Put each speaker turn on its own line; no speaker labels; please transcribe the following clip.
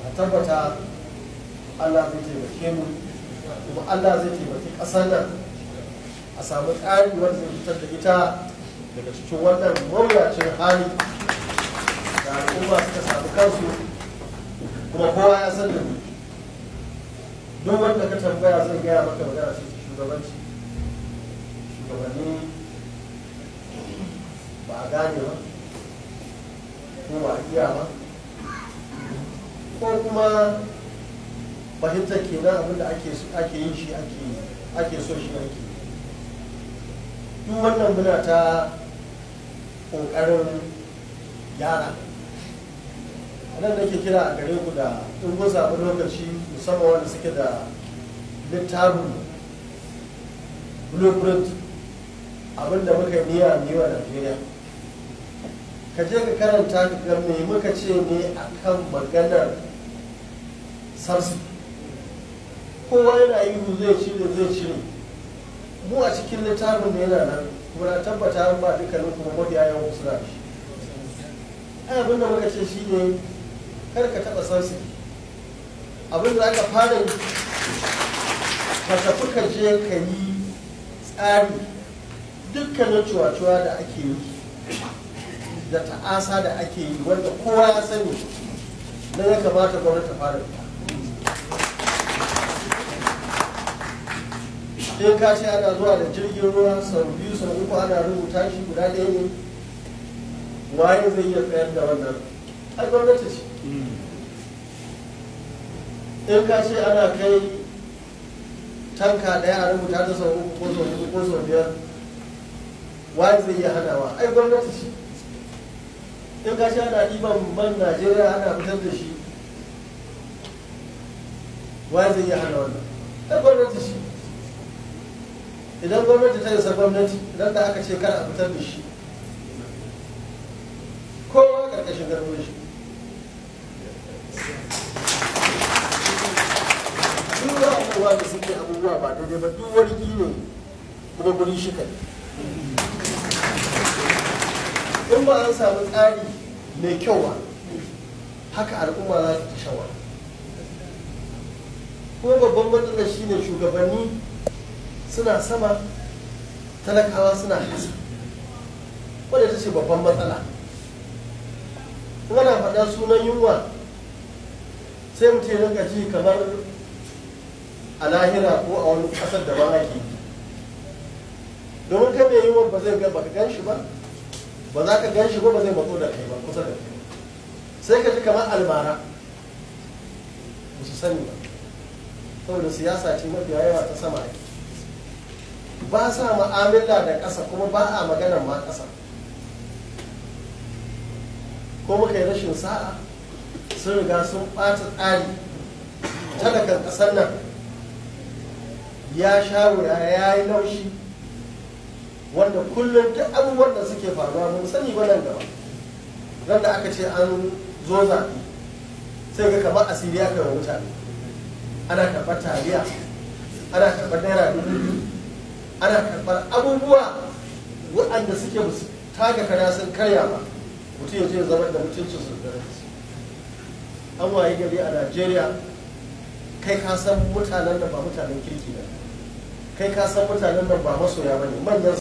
a tabbata Allah zai taimake mu kuma Allah zai taimaki ƙasar nan a samu tsari wanda zai fitar da ita daga cikin wannan mawuyacin hali da al'umma suka samu kansu kuma kowa ya san da ni duk wanda ka tambaya zai gaya maka magana sai shugabanci shugabanni ba a gane ba ko ba a iya ba ko kuma fahimtar kenan abinda ake yin shi ake so shi ake duk wannan muna ta ƙoƙarin gyara nan da ke kira a gare ku da in kun zaɓi lokaci musamman wanda suke da littafin blueprint abinda muka yi niyya ne wa Najeriya ka je ka karanta ka ga me muka ce ne akan maganar subsidy kowa yana yi zai cire mu a cikin littafin da yana nan kuma na tabbata ba dukkanin kuma mafiya yawan suna da shi ai abinda muka ce shi ne kar ka taɓa subsidy abinda aka fara yi ka tafi ka je ka yi tsari dukkanin cuwa-cuwa da ake yi da ta'asa da ake yi wanda kowa ya sani na ya kamata gwamnati ta fara fita in ka ce ana zuwa da jirgin ruwa sau biyu sau uku ana rubuta shi guda ɗaya ne waye zai iya tsayar da wannan ai gwamnati ce in ka ce ana kai tanka ɗaya a rubuta ta sau uku ko sau huɗu ko sau biyar waye zai iya hanawa ai gwamnati ce in ka ce ana ɗiban man Najeriya ana fitar da shi waye zai iya hana wannan ai gwamnati ce idan gwamnati ta isa gwamnati idan da aka ce kar a fitar da shi kowa ƙarƙashin garbar shi duk abubuwa da suke abubuwa ba daidai ba duk wani ne kuma guri shi kai in ba an samu tsari mai kyau ba haka al'umma za ta shawa kuma babban matsalar shi ne shugabanni suna sama talakawa suna kasa wadda ta ce babban matsala kuma na faɗa sunan yunwa sai mutum ya rinka ji kamar a lahira ko a wani ƙasar da ba ake domin kai mai yunwa ba zai ga baka gan shi ba ba za ka gan shi ba zai matso da kai ba kusa da kai sai ka ji kamar almara ba su sani ba saboda siyasa ce mafiya yawa ta sama ake ba sa ma'amala da ƙasa kuma ba a maganar ma ƙasa ko muka yi rashin sa'a sun riga sun ɓata tsari talakan ƙasar nan ya sha wuya ya yi laushi wanda kullum duk abubuwan da suke faruwa mun sani ba nan gaba ran da aka ce an zo zaɓe sai ga kamar asiri aka yi mutane ana karɓar taliya ana karɓar naira 2000 ana karɓar abubuwa waɗanda suke musu taga kana sun karya ba mutum ya je zama da mutuncin su da an waye gari a Najeriya kai ka san mutanen da ba mutanen kirki ba kai ka san mutanen nan ba masoya ba ne manyan